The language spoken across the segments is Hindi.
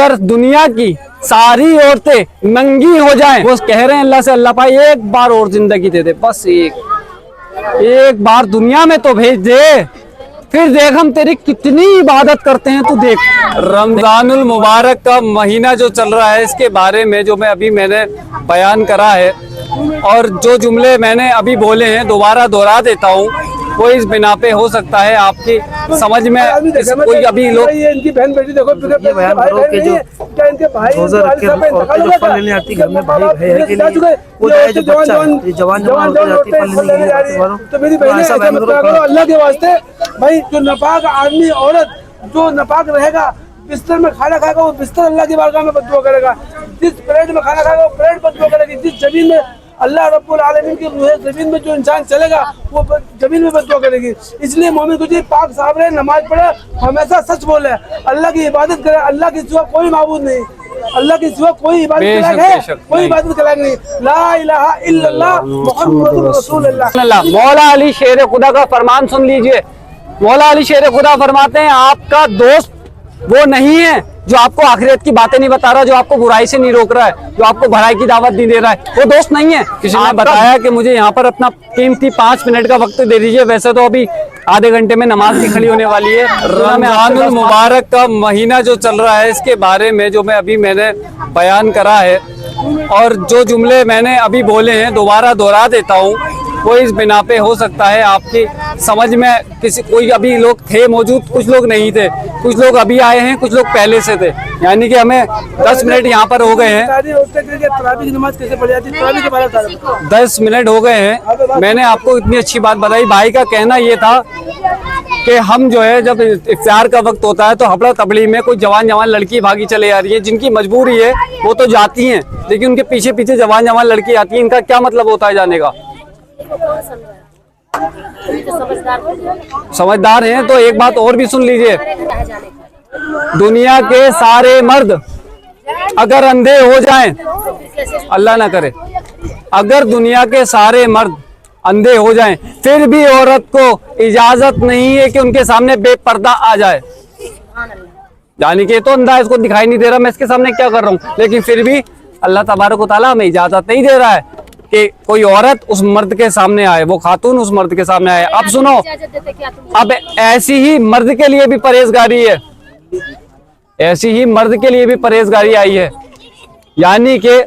अगर दुनिया की सारी औरतें नंगी हो जाएं, वो कह रहे हैं अल्लाह से, अल्लाह भाई एक बार और जिंदगी दे दे, बस एक बार दुनिया में तो भेज दे, फिर देख हम तेरी कितनी इबादत करते हैं, तू देख। रमजानुल मुबारक का महीना जो चल रहा है, इसके बारे में जो मैंने बयान करा है और जो जुमले मैंने अभी बोले हैं दोबारा दोहरा देता हूँ। वो इस बिना पे हो सकता है आपकी समझ में कोई अभी लोग इनकी बहन बेटी देखो, ये बयान करो कि जो इनके भाई रोजा रख के औरतें जो फल लेने आती घर में, भाई है कि नहीं, वो जाए जो बच्चा है जवान औरतें फल लेने जाती है, तो मेरी बहन ऐसा मत करो अल्लाह के वास्ते। भाई जो नापाक आदमी औरत जो नापाक रहेगा, बिस्तर में खाना खाएगा, वो बिस्तर अल्लाह की बारगाह में बददुआ करेगा। जिस प्लेट में खाना खाएगा वो प्लेट बददुआ करेगी। जिस जमीन में अल्लाह रब्बुल आलमीन की जमीन में जो इंसान चलेगा वो जमीन में बददुआ करेगी। इसलिए मोमिन को जी पाक साहब रहे, नमाज पढ़े, हमेशा सच बोले, अल्लाह की इबादत करे। अल्लाह के सिवा कोई माबूद नहीं, अल्लाह के सिवा कोई इबादत के लायक है, कोई इबादत के लायक नहीं। ला इलाहा इल्लल्लाह मुहम्मदुर रसूलुल्लाह। मौला अली शेर खुदा का फरमान सुन लीजिए। मौला अली शेर खुदा फरमाते हैं, आपका दोस्त वो नहीं है जो आपको आखिरत की बातें नहीं बता रहा, जो आपको बुराई से नहीं रोक रहा है, जो आपको भलाई की दावत नहीं दे रहा है, वो दोस्त नहीं है। किसी ने बताया कि मुझे यहाँ पर अपना कीमती 5 मिनट का वक्त दे दीजिए, वैसे तो अभी आधे घंटे में नमाज भी खड़ी होने वाली है। रमजानुल मुबारक का महीना जो चल रहा है, इसके बारे में जो मैंने बयान करा है और जो जुमले मैंने अभी बोले हैं दोबारा दोहरा देता हूँ। वो इस बिना पे हो सकता है आपकी समझ में कोई अभी लोग थे मौजूद, कुछ लोग नहीं थे, कुछ लोग अभी आए हैं, कुछ लोग पहले से थे, यानी कि हमें 10 मिनट यहाँ पर हो गए हैं। 10 मिनट हो गए हैं। मैंने आपको इतनी अच्छी बात बताई। भाई का कहना ये था कि हम जो है जब इफ्तार का वक्त होता है तो हबड़ा तबड़ी में कोई जवान लड़की भागी चले आ रही है, जिनकी मजबूरी है वो तो जाती हैं, लेकिन उनके पीछे पीछे जवान लड़की आती है। इनका क्या मतलब होता है जाने का? समझदार हैं तो एक बात और भी सुन लीजिए। दुनिया के सारे मर्द अगर अंधे हो जाएं, अल्लाह ना करे, अगर दुनिया के सारे मर्द अंधे हो जाएं, फिर भी औरत को इजाजत नहीं है कि उनके सामने बेपर्दा आ जाए। यानी कि तो अंधा है, इसको दिखाई नहीं दे रहा मैं इसके सामने क्या कर रहा हूँ, लेकिन फिर भी अल्लाह तबारक व तआला हमें इजाजत नहीं दे रहा है कि कोई औरत उस मर्द के सामने आए, वो खातून उस मर्द के सामने आए। अब सुनो, अब ऐसी ही मर्द के लिए भी परहेजगारी है, ऐसी ही मर्द के लिए भी परहेजगारी आई है। यानी कि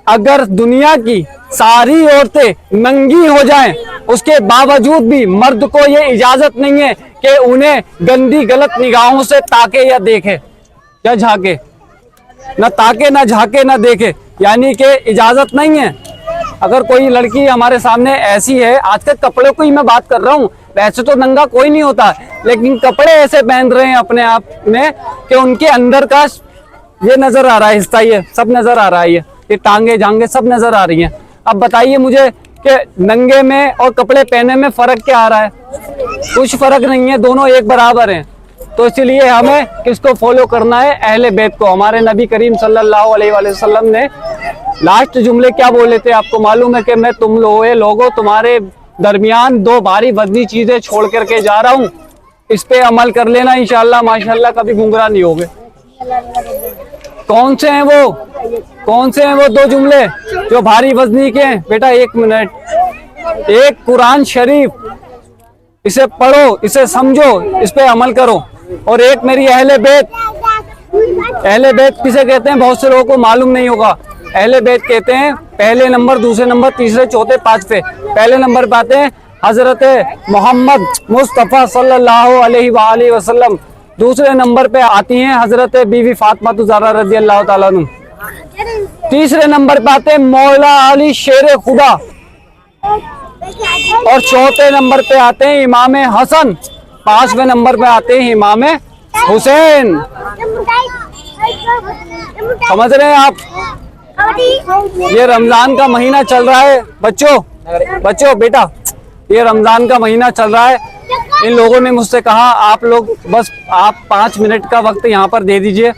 अगर दुनिया की सारी औरतें नंगी हो जाएं, उसके बावजूद भी मर्द को ये इजाजत नहीं है कि उन्हें गंदी गलत निगाहों से ताके या देखे या झाके, ना ताके ना झाके ना देखे, यानी कि इजाजत नहीं है। अगर कोई लड़की हमारे सामने ऐसी है, आजकल कपड़े को ही मैं बात कर रहा हूँ, वैसे तो नंगा कोई नहीं होता, लेकिन कपड़े ऐसे पहन रहे हैं अपने आप में कि उनके अंदर का ये नजर आ रहा है, हिस्सा ये सब नजर आ रहा है, ये टांगे झांगे सब नजर आ रही हैं। अब बताइए मुझे कि नंगे में और कपड़े पहने में फर्क क्या आ रहा है? कुछ फर्क नहीं है, दोनों एक बराबर हैं। तो इसलिए हमें किसको फॉलो करना है? अहले बैत को। हमारे नबी करीम सल्लल्लाहु अलैहि वसल्लम ने लास्ट जुमले क्या बोले थे आपको मालूम है? कि मैं तुम लोगों तुम्हारे दरमियान 2 भारी वजनी चीजें छोड़ करके जा रहा हूँ, इस पे अमल कर लेना, इंशाअल्लाह माशाअल्लाह कभी गुमराह नहीं होगे। कौन से हैं वो? कौन से हैं वो 2 जुमले जो भारी वजनी के हैं? बेटा 1 मिनट। एक कुरान शरीफ, इसे पढ़ो, इसे समझो, इस पे अमल करो, और एक मेरी अहले बैत। अहले बैत किसे कहते हैं बहुत से लोगों को मालूम नहीं होगा। अहले बैत कहते हैं पहले नंबर, दूसरे नंबर, तीसरे, चौथे, 5वें। पहले नंबर पे आते हैं हजरत मोहम्मद मुस्तफ़ा सल्लल्लाहु अलैहि वसल्लम। दूसरे नंबर पे आती हैं हजरत बीवी फातिमा ज़हरा रज़ी अल्लाह ताला अन्हा। तीसरे नंबर पे आते हैं मौला अली शेर खुदा, और चौथे नंबर पे आते हैं इमाम हसन, 5वें नंबर पे आते हैं इमाम हुसैन। समझ रहे हैं आप? ये रमजान का महीना चल रहा है बच्चों बेटा, ये रमजान का महीना चल रहा है। इन लोगों ने मुझसे कहा आप लोग बस आप 5 मिनट का वक्त यहाँ पर दे दीजिए,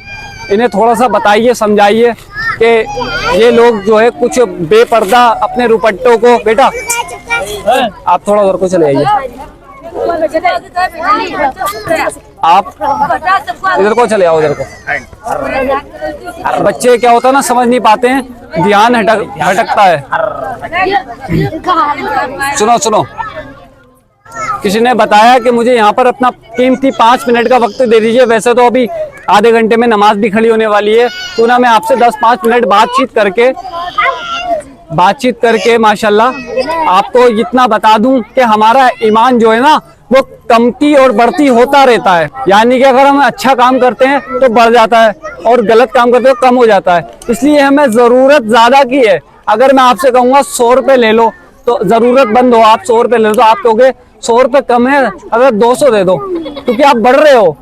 इन्हें थोड़ा सा बताइए, समझाइए कि ये लोग जो है कुछ बेपर्दा अपने रुपट्टों को। बेटा आप थोड़ा उधर को चले आइए, आप इधर को चले आओ, इधर को। बच्चे क्या होता है ना, समझ नहीं पाते हैं, ध्यान भटकता है। सुनो सुनो, किसी ने बताया कि मुझे यहाँ पर अपना कीमती 5 मिनट का वक्त दे दीजिए। वैसे तो अभी आधे घंटे में नमाज भी खड़ी होने वाली है, तो ना मैं आपसे 10-5 मिनट बातचीत करके माशाल्लाह आपको इतना बता दूं कि हमारा ईमान जो है ना वो कमती और बढ़ती होता रहता है। यानी कि अगर हम अच्छा काम करते हैं तो बढ़ जाता है और गलत काम करते हैं तो कम हो जाता है। इसलिए हमें ज़रूरत ज़्यादा की है। अगर मैं आपसे कहूँगा 100 रुपये ले लो, तो ज़रूरत बंद हो, आप 100 रुपये ले लो, तो आप कहोगे 100 रुपये कम है, अगर 200 दे दो, क्योंकि आप बढ़ रहे हो।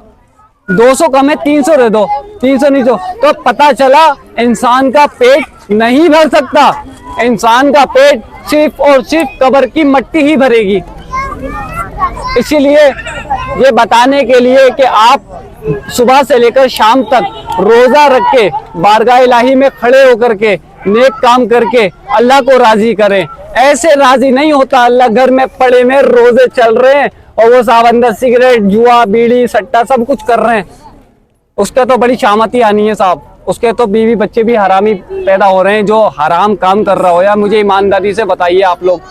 200 कम है, 300 दे दो, 300 नहीं दो, तो पता चला इंसान का पेट नहीं भर सकता। इंसान का पेट सिर्फ और सिर्फ कब्र की मिट्टी ही भरेगी। इसीलिए ये बताने के लिए कि आप सुबह से लेकर शाम तक रोजा रख के बारगाह इलाही में खड़े होकर के नेक काम करके अल्लाह को राजी करें। ऐसे राजी नहीं होता अल्लाह, घर में पड़े में रोजे चल रहे हैं और वो साहब अंदर सिगरेट, जुआ, बीड़ी, सट्टा सब कुछ कर रहे हैं, उसका तो बड़ी शामती आनी है साहब। उसके तो बीवी बच्चे भी हरामी पैदा हो रहे हैं जो हराम काम कर रहा हो। या मुझे ईमानदारी से बताइए आप लोग,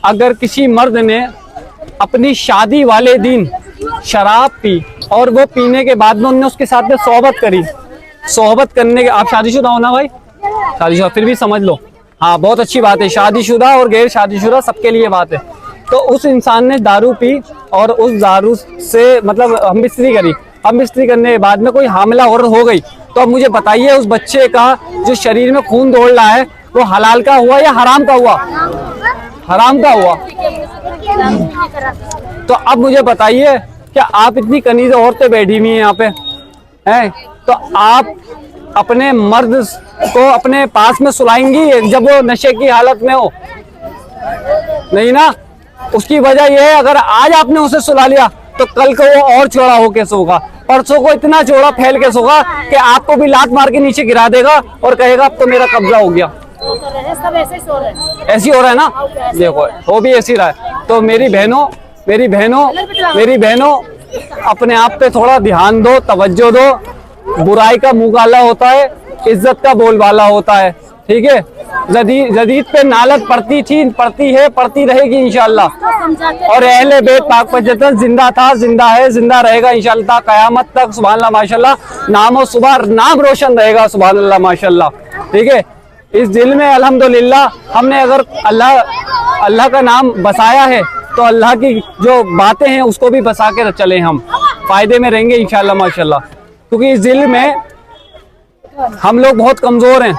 अगर किसी मर्द ने अपनी शादी वाले दिन शराब पी और वो पीने के बाद में उन्होंने उसके साथ में सोहबत करी, सोहबत करने के, आप शादीशुदा हो ना भाई? शादीशुदा, फिर भी समझ लो, हाँ बहुत अच्छी बात है, शादीशुदा और गैर शादीशुदा सबके लिए बात है। तो उस इंसान ने दारू पी और उस दारू से मतलब हम बिस्तरी करी, हम बिस्तरी करने के बाद में कोई हामिला औरत हो गई, तो अब मुझे बताइए उस बच्चे का जो शरीर में खून दौड़ रहा है वो हलाल का हुआ या हराम का हुआ? हराम का हुआ। तो अब मुझे बताइए, क्या आप इतनी कनीज़ औरतें बैठी हुई हैं यहाँ पे हैं, तो आप अपने मर्द को अपने पास में सुलाएंगी जब वो नशे की हालत में हो? नहीं ना। उसकी वजह यह है, अगर आज आपने उसे सुला लिया तो कल को वो और चौड़ा होके सोगा, परसों को इतना चौड़ा फैल के सोगा कि आपको भी लात मार के नीचे गिरा देगा और कहेगा अब तो मेरा कब्जा हो गया। सब ऐसी हो रहा है ना, देखो वो भी ऐसी रहा है। तो मेरी बहनों अपने आप पे थोड़ा ध्यान दो, तवज्जो दो। बुराई का मुंह काला होता है, इज्जत का बोलबाला होता है, ठीक है। जदीद पे नालत पड़ती थी, पड़ती है, पड़ती रहेगी इंशाअल्लाह। और अहले बैत पाक पंजतन जिंदा था, जिंदा है, जिंदा रहेगा इंशाअल्लाह कयामत तक। सुभान अल्लाह माशाअल्लाह, नाम और सुबह नाम रोशन रहेगा, सुभान अल्लाह माशाअल्लाह, ठीक है। इस दिल में अल्हम्दुलिल्लाह हमने अगर अल्लाह का नाम बसाया है तो अल्लाह की जो बातें हैं उसको भी बसा के चले, हम फायदे में रहेंगे इंशाअल्लाह माशाअल्लाह। क्योंकि इस दिल में हम लोग बहुत कमजोर हैं।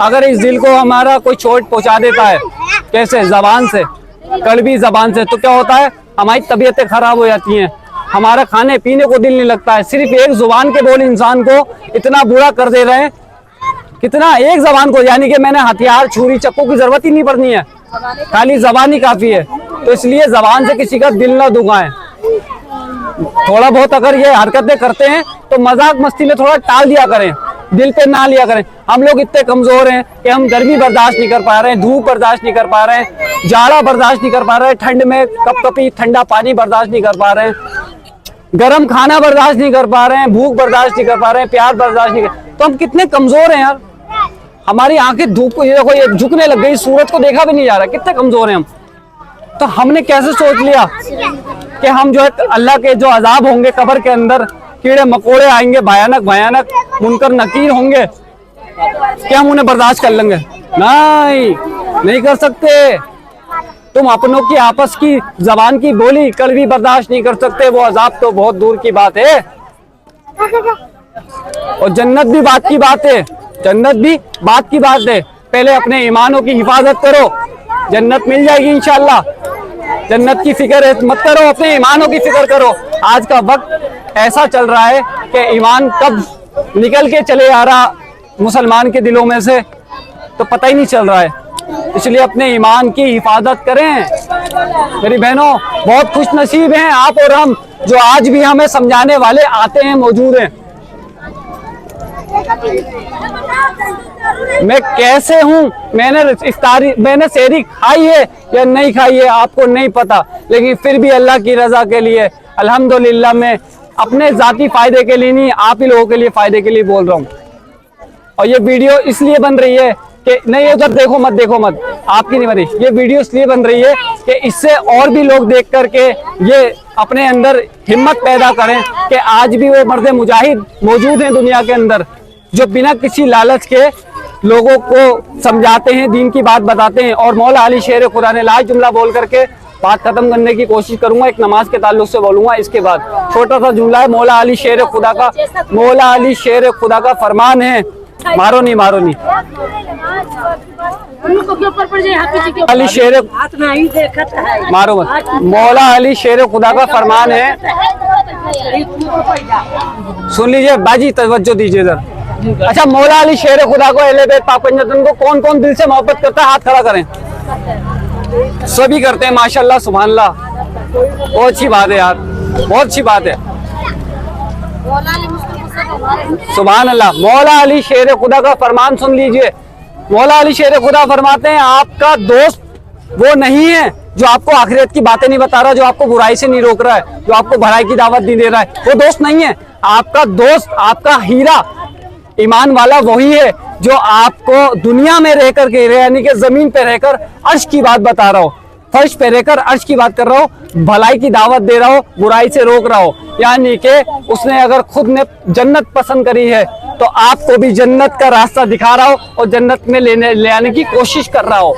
अगर इस दिल को हमारा कोई चोट पहुंचा देता है, कैसे, जबान से, कड़वी जबान से, तो क्या होता है, हमारी तबीयतें खराब हो जाती हैं, हमारा खाने पीने को दिल नहीं लगता है। सिर्फ एक जुबान के बोल इंसान को इतना बुरा कर दे रहे हैं, कितना, एक जबान को, यानी कि मैंने हथियार, छुरी, चक्कू की जरूरत ही नहीं पड़नी है, खाली जबान ही काफी है। तो इसलिए जबान से किसी का दिल ना दुखाएं। थोड़ा बहुत अगर ये हरकतें करते हैं तो मजाक मस्ती में थोड़ा टाल दिया करें, दिल पे ना लिया करें। हम लोग इतने कमजोर हैं कि हम गर्मी बर्दाश्त नहीं कर पा रहे हैं, धूप बर्दाश्त नहीं कर पा रहे हैं, जाड़ा बर्दाश्त नहीं कर पा रहे हैं, ठंड में कपकपी ठंडा पानी बर्दाश्त नहीं कर पा रहे हैं, गर्म खाना बर्दाश्त नहीं कर पा रहे हैं, भूख बर्दाश्त नहीं कर पा रहे हैं, प्यार बर्दाश्त नहीं कर, तो हम कितने कमजोर हैं यार। हमारी आंखें धूप को, ये देखो ये झुकने लग गई, सूरज को देखा भी नहीं जा रहा, कितने कमजोर हैं हम। तो हमने कैसे सोच लिया कि हम जो है अल्लाह के जो अजाब होंगे कब्र के अंदर, कीड़े मकोड़े आएंगे, भयानक भयानक मुनकर नकीर होंगे, क्या हम उन्हें बर्दाश्त कर लेंगे? नहीं कर सकते। तुम अपनों की आपस की जबान की बोली कड़वी बर्दाश्त नहीं कर सकते, वो अजाब तो बहुत दूर की बात है। और जन्नत भी बात की बात है, जन्नत भी बात की बात है। पहले अपने ईमानों की हिफाजत करो, जन्नत मिल जाएगी इंशाअल्लाह। जन्नत की फिक्र मत करो, अपने ईमानों की फिक्र करो। आज का वक्त ऐसा चल रहा है कि ईमान कब निकल के चले आ रहा मुसलमान के दिलों में से तो पता ही नहीं चल रहा है। इसलिए अपने ईमान की हिफाजत करें। मेरी बहनों, बहुत खुश नसीब हैं आप और हम जो आज भी हमें समझाने वाले आते हैं, मौजूद हैं। मैं कैसे हूँ, मैंने सेहरी खाई है या नहीं खाई है आपको नहीं पता, लेकिन फिर भी अल्लाह की रजा के लिए अल्हम्दुलिल्लाह मैं अपने जाती फायदे के लिए नहीं, आप ही लोगों के लिए फायदे के लिए बोल रहा हूँ। और ये वीडियो इसलिए बन रही है कि नहीं उधर देखो मत, आपकी नहीं बनी। ये वीडियो इसलिए बन रही है कि इससे और भी लोग देख करके ये अपने अंदर हिम्मत पैदा करें कि आज भी वो मर्द मुजाहिद मौजूद हैं दुनिया के अंदर, जो बिना किसी लालच के लोगों को समझाते हैं, दीन की बात बताते हैं। और मौला अली शेर खुदा ने लास्ट जुमला बोल करके बात खत्म करने की कोशिश करूंगा, एक नमाज के ताल्लुक से बोलूंगा। इसके बाद छोटा सा जुमला है, मौला अली शेर खुदा का फरमान है, मारो नहीं अली शेर मारो मत। मौला अली शेर खुदा का फरमान है, सुन लीजिए बाजी, तवज्जो दीजिए इधर। अच्छा, मौला अली शेर खुदा को, अहले बैत पाक पंजतन को कौन कौन दिल से मोहब्बत करता है? हाथ खड़ा करें। सभी करते हैं, माशाल्लाह सुभानअल्लाह, बहुत अच्छी बात है यार, बहुत अच्छी बात है, सुभान अल्लाह। मौला अली शेर खुदा का फरमान सुन लीजिए। मौला अली शेर खुदा फरमाते हैं, आपका दोस्त वो नहीं है जो आपको आखिरत की बातें नहीं बता रहा, जो आपको बुराई से नहीं रोक रहा है, जो आपको भलाई की दावत नहीं दे रहा है, वो दोस्त नहीं है। आपका दोस्त, आपका हीरा ईमान वाला वही है जो आपको दुनिया में रहकर के, यानी कि जमीन पे रहकर अर्श की बात बता रहा हो, फर्श पे रहकर अर्श की बात कर रहा हो, भलाई की दावत दे रहा हो, बुराई से रोक रहा हो। यानी कि उसने अगर खुद ने जन्नत पसंद करी है तो आपको भी जन्नत का रास्ता दिखा रहा हो और जन्नत में ले आने की कोशिश कर रहा हो।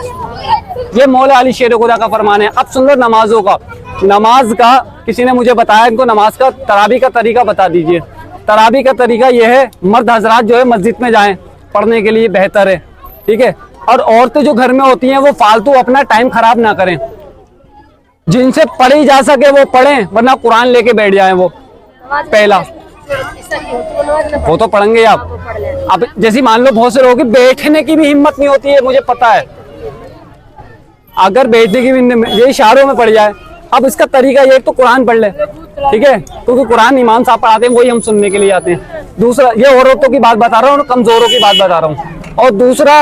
ये मौला अली शेर खुदा का फरमान है। अब सुन लो नमाजों का। नमाज का किसी ने मुझे बताया, इनको नमाज का तरावी का तरीका बता दीजिए। तरावी का तरीका यह है, मर्द हजरात जो है मस्जिद में जाएं पढ़ने के लिए, बेहतर है, ठीक है। और औरतें जो घर में होती हैं वो फालतू अपना टाइम खराब ना करें, जिनसे पढ़ी जा सके वो पढ़ें, वरना कुरान लेके बैठ जाएं। वो पहला, वो तो पढ़ेंगे आप। अब जैसी मान लो बहुत से लोगों की बैठने की भी हिम्मत नहीं होती है, मुझे पता है। अगर बैठने की भी, ये इशारों में पढ़ जाए। अब इसका तरीका ये, तो कुरान पढ़ ले, ठीक है, क्योंकि कुरान इमाम साहब पढ़ाते हैं, वही हम सुनने के लिए आते हैं। दूसरा, ये औरतों की बात बता रहा हूँ, कमजोरों की बात बता रहा हूँ। और दूसरा,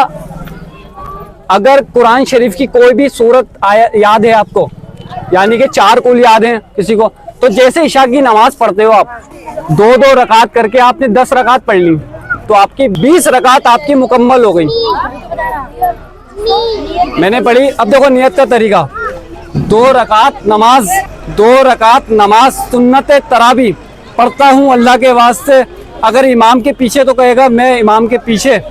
अगर कुरान शरीफ की कोई भी सूरत याद है आपको, यानी कि 4 कुल याद है किसी को, तो जैसे इशा की नमाज पढ़ते हो आप, 2-2 रकात करके आपने 10 रकात पढ़ ली, तो आपकी 20 रकात आपकी मुकम्मल हो गई। मैंने पढ़ी। अब देखो नियत का तरीका, 2 रकात नमाज सुन्नत तरावी पढ़ता हूँ अल्लाह के वास्ते। अगर इमाम के पीछे तो कहेगा मैं इमाम के पीछे,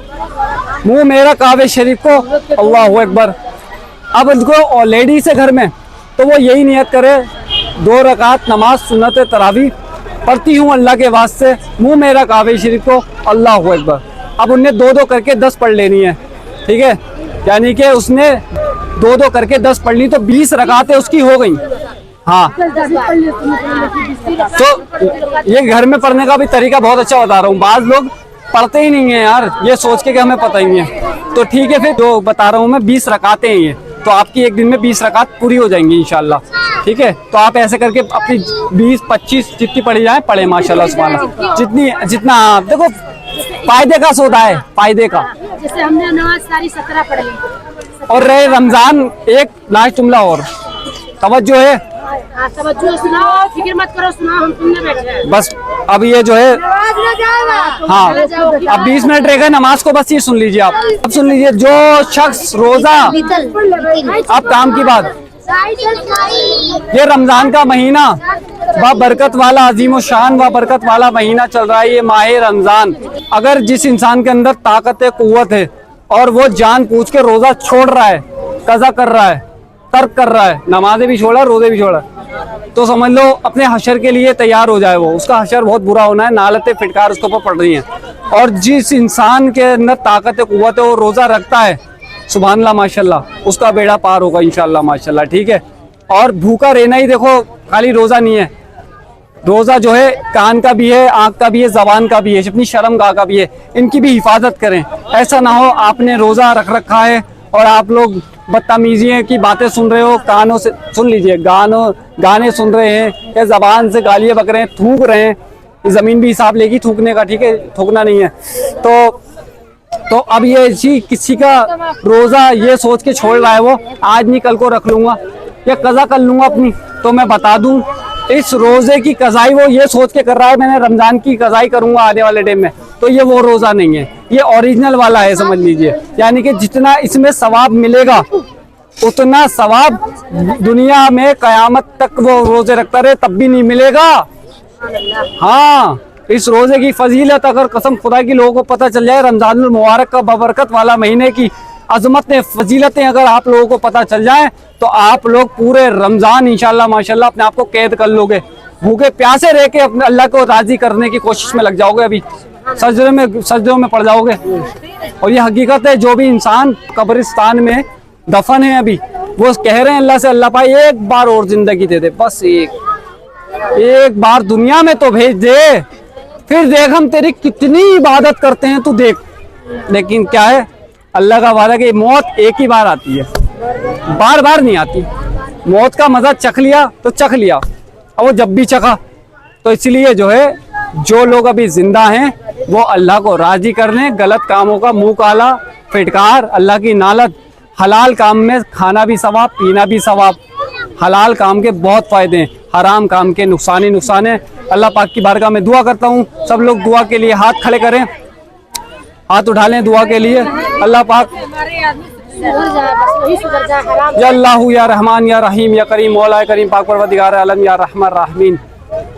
मुंह मेरा काबे शरीफ को, अल्लाहु अकबर। अब इनको लेडीज है घर में, तो वो यही नियत करे, 2 रकात नमाज सुन्नत तरावी पढ़ती हूँ अल्लाह के वास्ते, मुंह मेरा काबे शरीफ को, अल्लाहु अकबर। अब उन्हें 2-2 करके 10 पढ़ लेनी है, ठीक है, यानी कि उसने 2-2 करके 10 पढ़ ली, तो 20 रकातें उसकी हो गई। हाँ, तो ये घर में पढ़ने का भी तरीका बहुत अच्छा बता रहा हूँ। बाज लोग पढ़ते ही नहीं है यार, ये सोच के कि हमें पता ही नहीं है। तो ठीक है, फिर जो बता रहा हूँ मैं, 20 रकातें हैं ये, तो आपकी एक दिन में 20 रकात पूरी हो जाएंगी इंशाल्लाह, ठीक है। तो आप ऐसे करके अपनी 20-25 जितनी पढ़ी जाए पढ़े, माशाल्लाह सुभानअल्लाह, जितना देखो फायदे का सौदा है, फायदे का। जैसे हमने नमाज सारी 17 पढ़ ली और रहे रमजान, एक लास्ट जुमला और, तवज्जो है, तवज्जो सुनाओ, फिक्र मत करो, सुनाओ, हम सुनने बैठे हैं बस। अब ये जो है, हाँ, अब 20 मिनट रह गए नमाज को, बस ये सुन लीजिए आप। अब सुन लीजिए, जो शख्स रोजा, अब काम की बात, ये रमजान का महीना व बरकत वाला, अजीम शान व बरकत वाला महीना चल रहा है, ये माह रमजान। अगर जिस इंसान के अंदर ताकत है, कुव्वत है, और वो जान पूछ के रोजा छोड़ रहा है, कज़ा कर रहा है, तर्क कर रहा है, नमाजें भी छोड़ा, रोजे भी छोड़ा, तो समझ लो अपने हशर के लिए तैयार हो जाए। वो, उसका हशर बहुत बुरा होना है, नालते फिटकार उसके ऊपर पड़ रही हैं। और जिस इंसान के अंदर ताकत है, कुव्वत है, वो रोजा रखता है, सुभानअल्लाह माशाल्लाह, उसका बेड़ा पार होगा इंशाल्लाह माशाल्लाह, ठीक है। और भूखा रहना ही, देखो खाली रोजा नहीं है, रोजा जो है कान का भी है, आंख का भी है, जबान का भी है, अपनी शर्मगाह का भी है, इनकी भी हिफाजत करें। ऐसा ना हो आपने रोजा रख रखा है और आप लोग बदतमीजी की बातें सुन रहे हो, कानों से सुन लीजिए, गाने सुन रहे हैं, या जबान से गालियां बक रहे हैं, थूक रहे हैं, जमीन भी हिसाब लेगी थूकने का, ठीक है, थूकना नहीं है। तो अब ये किसी का रोजा ये सोच के छोड़ रहा है, वो आज नहीं कल को रख लूंगा या कज़ा कर लूंगा अपनी, तो मैं बता दूं इस रोजे की कज़ाई वो ये सोच के कर रहा है मैंने रमजान की कज़ाई करूंगा आने वाले टाइम में, तो ये वो रोजा नहीं है, ये ओरिजिनल वाला है समझ लीजिए। यानी कि जितना इसमें सवाब मिलेगा उतना सवाब दुनिया में कयामत तक वो रोजे रखता रहे तब भी नहीं मिलेगा। हाँ, इस रोजे की फजीलत अगर कसम खुदा की लोगों को पता चल जाए, रमजानुल मुबारक का बबरकत वाला महीने की अजमतें फजीलतें अगर आप लोगों को पता चल जाए तो आप लोग पूरे रमजान इंशाल्लाह माशाल्लाह अपने आप को कैद कर लोगे, भूखे प्यासे रह के अपने अल्लाह को राजी करने की कोशिश में लग जाओगे, अभी सजदों में पड़ जाओगे। और ये हकीकत है, जो भी इंसान कब्रिस्तान में दफन है अभी वो कह रहे हैं अल्लाह से, अल्लाह भाई एक बार और जिंदगी दे दे, बस एक बार दुनिया में तो भेज दे, फिर देख हम तेरी कितनी इबादत करते हैं तू देख। लेकिन क्या है, अल्लाह का वादा कि मौत एक ही बार आती है, बार बार नहीं आती। मौत का मजा चख लिया तो चख लिया, और वो जब भी चखा। तो इसलिए जो है, जो लोग अभी जिंदा हैं वो अल्लाह को राजी कर लें, गलत कामों का मुंह काला फिटकार, अल्लाह की नालत, हलाल काम में खाना भी सवाब, पीना भी सवाब। हलाल काम के बहुत फायदे हैं, हराम काम के नुकसान ही नुकसान है। अल्लाह पाक की बारगाह में दुआ करता हूँ, सब लोग दुआ के लिए हाथ खड़े करें, हाथ उठा लें दुआ के लिए। अल्लाह पाक या अल्लाह या रहमान या रहीम या करीम मौला करीम पाक परवरदिगार आलम या रहमान राहिमीन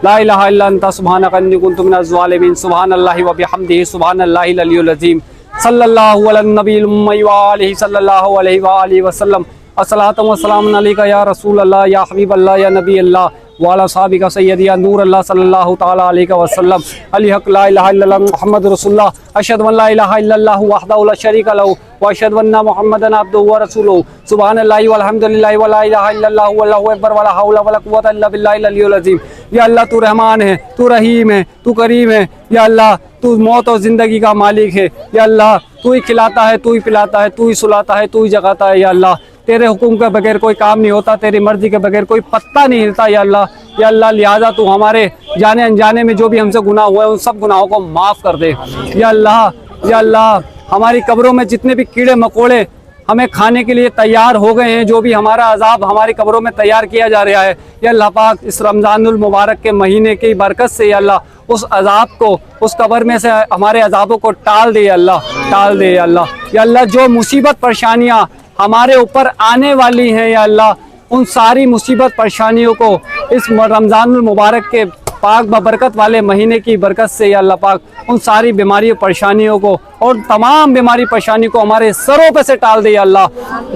ला इलाहा इल्ला अंता सुब्हानका अन्नी कुन्तु मिनज़ ज़ालिमीन सुब्हानल्लाहि व बिहम्दिही सुब्हानल्लाहिल अलियुल अज़ीम सल्लल्लाहु अला नबील उम्मी व आलिहि सल्लल्लाहु अलैहि व आलिहि वसल्लम अस्सलातु वस्सलामु अलैका या रसूल अल्लाह या हबीब अल्लाह या नबी अल्लाह वाला साहबिका सैयदी या नूर अल्लाह सल्लल्लाहु ताला अलैहि वसल्लम अली हक ला इलाहा इल्लल्लाह मुहम्मद रसूलुल्लाह अशहदु अन ला इलाहा इल्लल्लाहु वहदहु ला शरीका लहु व अशहदु अन्ना मुहम्मदन अब्दुहु व रसूलुहु सुब्हानल्लाहि वल्हम्दुलिल्लाहि व ला इलाहा इल्लल्लाहु वल्लाहु अकबर व ला हौला व ला कुव्वता इल्ला बिल्लाहिल अलियुल अज़ीम। या अल्लाह तू रहमान है, तू रहीम है, तू करीम है। या अल्लाह तू मौत और जिंदगी का मालिक है। या अल्लाह तू ही खिलाता है, तू ही पिलाता है, तू ही सुलाता है, तू ही जगाता है। या अल्लाह तेरे हुक्म के बगैर कोई काम नहीं होता, तेरी मर्जी के बगैर कोई पत्ता नहीं हिलता। या अल्लाह लिहाजा तू हमारे जाने अनजाने में जो भी हमसे गुनाह हुए उन सब गुनाहों को माफ़ कर दे। या अल्लाह हमारी कब्रों में जितने भी कीड़े मकोड़े हमें खाने के लिए तैयार हो गए हैं, जो भी हमारा अजाब हमारी कब्रों में तैयार किया जा रहा है, या अल्लाह पाक इस रमज़ानुल मुबारक के महीने की बरकत से या अल्लाह उस अजाब को, उस कब्र में से हमारे अजाबों को टाल दे अल्लाह, टाल दे अल्लाह। या अल्लाह जो मुसीबत परेशानियाँ हमारे ऊपर आने वाली हैं या अल्लाह, उन सारी मुसीबत परेशानियों को इस रमज़ानुल मुबारक के पाक बरकत वाले महीने की बरकत से या अल्लाह पाक उन सारी बीमारी परेशानियों को और तमाम बीमारी परेशानी को हमारे सरों पे से टाल दे या अल्लाह।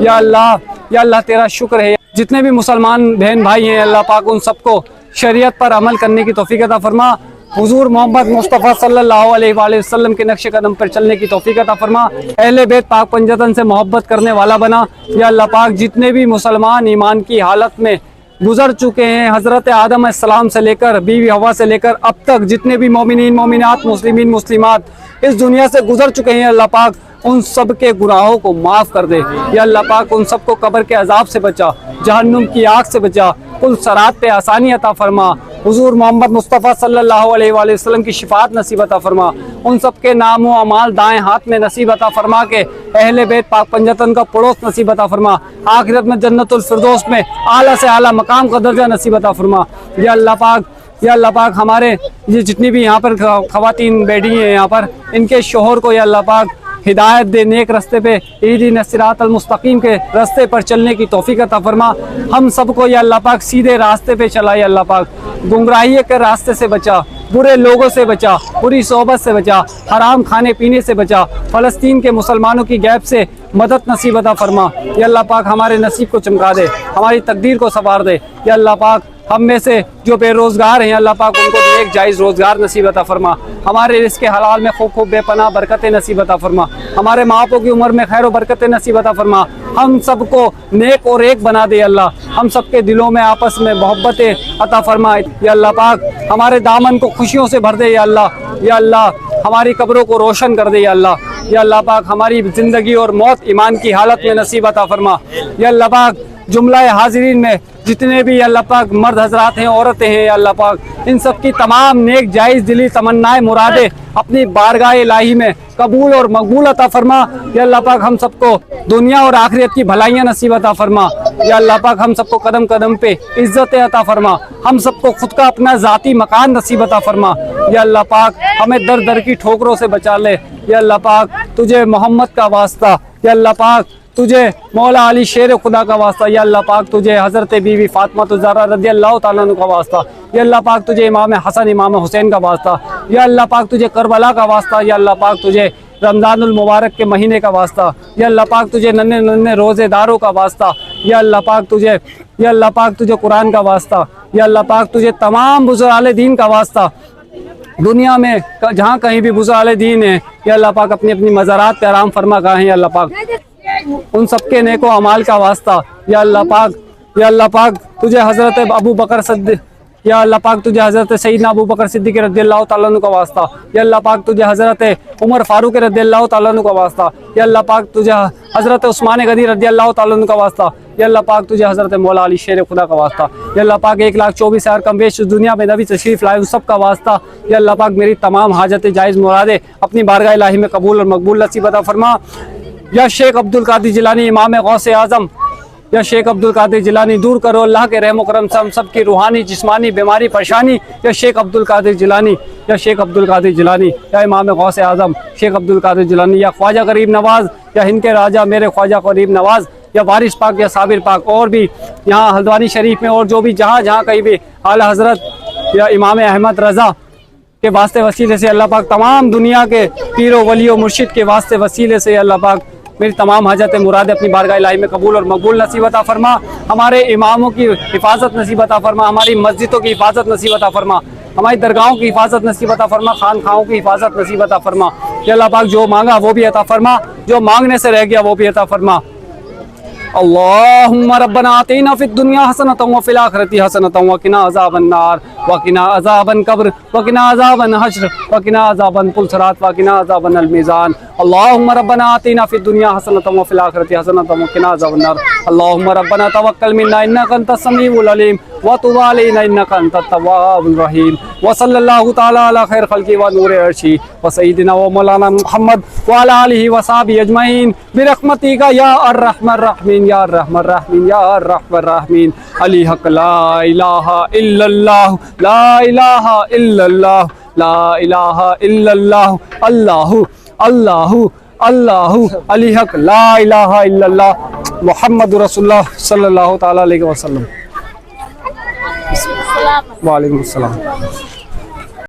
या अल्लाह तेरा शुक्र है, जितने भी मुसलमान बहन भाई हैं अल्लाह पाक उन सबको शरीयत पर अमल करने की तौफीक अता फरमा। हुजूर मोहम्मद मुस्तफ़ा सल्लल्लाहु अलैहि वसल्लम के नक्शे कदम पर चलने की तौफीक अता फरमा। अहले बैत पाक पंजतन से मोहब्बत करने वाला बना। या अल्लाह पाक जितने भी मुसलमान ईमान की हालत में गुजर चुके हैं, हज़रत आदम अलैहिस्सलाम से लेकर बीवी हवा से लेकर अब तक जितने भी मोमिनीन मोमिनात मुस्लिमीन मुस्लिमात इस दुनिया से गुजर चुके हैं, अल्लाह पाक उन सब के गुनाहों को माफ़ कर दे। या अल्लाह पाक उन सबको कब्र के अजाब से बचा, जहन्नुम की आग से बचा, कुल सरात पे आसानी अता फरमा। हुजूर मोहम्मद मुस्तफ़ा सल्लल्लाहु अलैहि वसल्लम की शिफात नसीब अता फरमा। उन सब के नाम व अमाल दाएं हाथ में नसीब अता फरमा के अहले बैत पाक पंजतन का पड़ोस नसीब अता फरमा। आखिरत में जन्नतुल फिरदौस में आला से आला मकाम का दर्जा नसीब अता फरमा। या अल्लाह पाक हमारे ये जितनी भी यहाँ पर ख़वातीन बैठी हैं यहाँ पर, इनके शोहर को या अल्लाह पाक हिदायत दे, नेक रस्ते पे इहदिना सिरातल मुस्तकीम के रस्ते पर चलने की तौफीक अता फरमा। हम सबको या अल्लाह पाक सीधे रास्ते पे चला। या अल्लाह पाक गुमराही के रास्ते से बचा, बुरे लोगों से बचा, बुरी सोबत से बचा, हराम खाने पीने से बचा, फ़लस्तीन के मुसलमानों की गैब से मदद नसीब अता फरमा। या अल्लाह पाक हमारे नसीब को चमका दे, हमारी तकदीर को संवार दे। या अल्लाह पाक हम में से जो बेरोज़गार हैं अल्लाह पाक उनको एक जायज़ रोज़गार नसीब अता फरमा। हमारे रिज़्क़ हलाल में खूब खूब बेपनाह बरकतें नसीब अता फरमा। हमारे माँ बापों की उम्र में खैर बरकतें नसीब अता फरमा। हम सबको नेक और एक बना दे अल्लाह। हम सबके दिलों में आपस में मोहब्बतें अता फरमा। या अल्लाह पाक हमारे दामन को खुशियों से भर दे या अल्लाह। या अल्लाह हमारी कब्रों को रोशन कर दे या अल्लाह। या अल्लाह पाक हमारी ज़िंदगी और मौत ईमान की हालत में नसीब अता फरमा। या अल्लाह पाक जुमला हाज़िरीन में जितने भी अल्लाह पाक मर्द हजरात हैं, औरतें हैं, अल्लाह पाक इन सब की तमाम नेक जायज़ दिली तमन्नाएं मुरादें अपनी बारगाह इलाही में कबूल और मकबूल अता फरमा। या अल्लाह पाक हम सबको दुनिया और आखिरत की भलाइयाँ नसीब अता फरमा। या अल्लाह पाक हम सबको कदम कदम पे इज्जत अता फरमा। हम सबको खुद का अपना ज़ाती मकान नसीब अता फरमा। या अल्लाह पाक हमें दर दर की ठोकरों से बचा ले। या अल्लाह पाक तुझे मोहम्मद का वास्ता, या अल्लाह पाक तुझे मौला अली शेर खुदा का वास्ता, या अल्लाह पाक तुझे हज़रत बीवी फातिमा ज़हरा रज़ियल्लाहु ताला अन्हा का वास्ता, या अल्लाह पाक तुझे इमाम हसन इमाम हुसैन का वास्ता, या अल्लाह पाक तुझे करबला का वास्ता, या अल्लाह पाक तुझे रमज़ानुल मुबारक के महीने का वास्ता, या अल्लाह पाक तुझे नन्हे नन्हे रोज़ेदारों का वास्ता, या अल्लाह पाक तुझे कुरान का वास्ता, या अल्लाह पाक तुझे तमाम बुज़ुर्गाने दीन का वास्ता। दुनिया में जहाँ कहीं भी बुज़ुर्गाने दीन है, या अल्लाह पाक अपनी अपनी मज़ारात पे आराम फरमा गए हैं, या अल्लाह पाक उन सबके नेको अमाल का वास्ता। या अल्लाह पाक तुझे हज़रत अबू बकर सिद्दीक़, या अल्लाह पाक तुझे हज़रत सईदना अबू बकर सिद्दीक़ रज़ियल्लाहु ताला अन्हु का वास्ता, या अल्लाह पाक तुझे हज़रत उमर फारूक रज़ियल्लाहु ताला अन्हु का वास्ता, या अल्लाह पाक तुझे हज़रत उस्मान गनी रज़ियल्लाहु ताला अन्हु का वास्ता, या अल्लाह पाक तुझे हज़रत मौला अली शेर खुदा का वास्ता, या अल्लाह पाक 1,24,000 कम बेश दुनिया में नबी तशरीफ़ लाए उन सब का वास्ता। या अल्लाह पाक मेरी तमाम हाजत जायज़ मुरादे अपनी बारगाह इलाही में कबूल और मकबूल नसीब अता फरमा। या शेख अब्दुल कादिर जिलानी इमाम गौसे आज़म, या शेख अब्दुल कादिर जिलानी दूर करो अल्लाह के रहम करम से हम सब की रूहानी जिस्मानी बीमारी परेशानी। या शेख अब्दुल कादिर जिलानी, या शेख अब्दुल कादिर जिलानी, या इमाम गौसे आज़म शेख अब्दुल कादिर जिलानी, या ख्वाजा गरीब नवाज़, या हिंद के राजा मेरे ख्वाजा गरीब नवाज़, या वारिस पाक, या साबिर पाक, और भी यहाँ हल्द्वानी शरीफ में और जो भी जहाँ जहाँ कहीं भी आला हज़रत या इमाम अहमद रज़ा के वास्ते वसीले से अल्लाह पाक तमाम दुनिया के पीरों वलियों मुर्शिद के वास्ते वसीले से अल्लाह पाक मेरी तमाम हाजत मुराद अपनी बारगाह इलाही में कबूल और मकबूल नसीब अता फरमा। हमारे इमामों की हिफाजत नसीब अता फरमा, हमारी मस्जिदों की हिफाजत नसीब अता फरमा, हमारी दरगाहों की हिफाजत नसीब अता फरमा, खानखाहों की हिफाजत नसीब अता फरमा। या अल्लाह पाक जो मांगा वो भी अता फरमा, जो मांगने से रह गया वो भी अता फरमा। अल्लाहुम्मा रब्बना आतिना फिद दुनिया हसनतन व फिल आखिरति हसनतन व किना अज़ाबन नार व किना अज़ाबन कब्र व किना अज़ाबन हश्र व किना अज़ाबन पुलसरात व किना अज़ाबन अल मीज़ान। अल्लाहुम्मा रब्बना आतिना फिद दुनिया हसनतन व फिल आखिरति हसनतन व किना अज़ाबन नार। अल्लाहुम्मा रब्बना तवक्कल मिन्ना इन्नका अंतस समीउल अलीम व तुब अलैना इन्नका अंतत तव्वाबुर रहीम। व सल्लल्लाहु तआला अला खैर खल्क़ि व नूर अर्शी व सय्यिदिना व मौलाना मुहम्मद व अला आलिहि व सहबिहि अजमईन बिरहमतिका या अर्रहमर रहीमीन या अर्रहमर रहीमीन या अर्रहमर रहीमीन। अली हक ला इलाहा इल्लल्लाह ला इलाहा इल्लल्लाह ला इलाहा इल्लल्लाह अल्लाहु अल्लाहु अल्लाहु अली हक ला इलाहा इल्लल्लाह मुहम्मद रसूलुल्लाह सल्लल्लाहु तआला अलैहि वसल्लम। वालेकुम अस्सलाम।